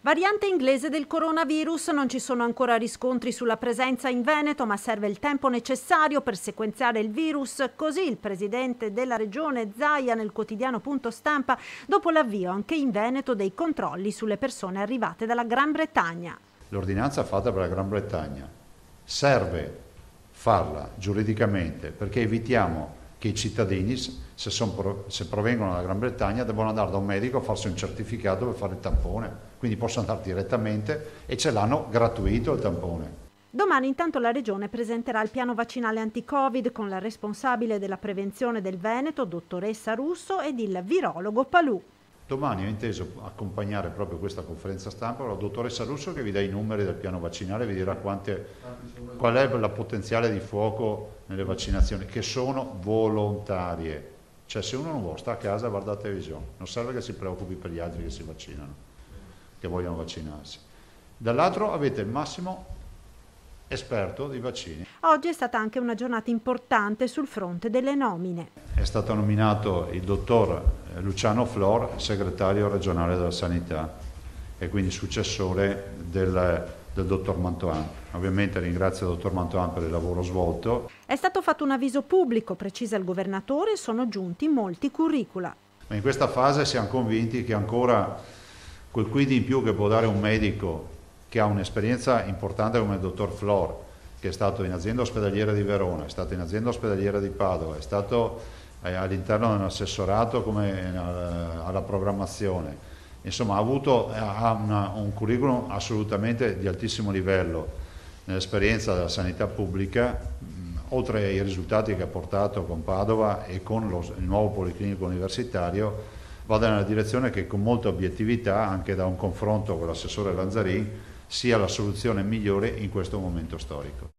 Variante inglese del coronavirus, non ci sono ancora riscontri sulla presenza in Veneto, ma serve il tempo necessario per sequenziare il virus, così il presidente della regione Zaia nel quotidiano Punto Stampa, dopo l'avvio anche in Veneto dei controlli sulle persone arrivate dalla Gran Bretagna. L'ordinanza fatta per la Gran Bretagna serve farla giuridicamente perché evitiamo che i cittadini, se provengono dalla Gran Bretagna, devono andare da un medico a farsi un certificato per fare il tampone, quindi possono andare direttamente e ce l'hanno gratuito il tampone. Domani intanto la Regione presenterà il piano vaccinale anti-Covid con la responsabile della prevenzione del Veneto, dottoressa Russo, ed il virologo Palù. Domani ho inteso accompagnare proprio questa conferenza stampa con la dottoressa Russo che vi dà i numeri del piano vaccinale e vi dirà qual è la potenziale di fuoco nelle vaccinazioni, che sono volontarie. Cioè se uno non vuole, sta a casa a guardare la televisione, non serve che si preoccupi per gli altri che si vaccinano, che vogliono vaccinarsi. Dall'altro avete il massimo esperto di vaccini. Oggi è stata anche una giornata importante sul fronte delle nomine. È stato nominato il dottor Luciano Flor, segretario regionale della Sanità e quindi successore del dottor Mantoan. Ovviamente ringrazio il dottor Mantoan per il lavoro svolto. È stato fatto un avviso pubblico, precisa il governatore, e sono giunti molti curricula. Ma in questa fase siamo convinti che ancora quel quid in più che può dare un medico che ha un'esperienza importante come il dottor Flor, che è stato in azienda ospedaliera di Verona, è stato in azienda ospedaliera di Padova, è stato all'interno dell'assessorato alla programmazione, insomma ha un curriculum assolutamente di altissimo livello nell'esperienza della sanità pubblica, oltre ai risultati che ha portato con Padova e con il nuovo Policlinico Universitario, vada nella direzione che con molta obiettività, anche da un confronto con l'assessore Lanzarin, sia la soluzione migliore in questo momento storico.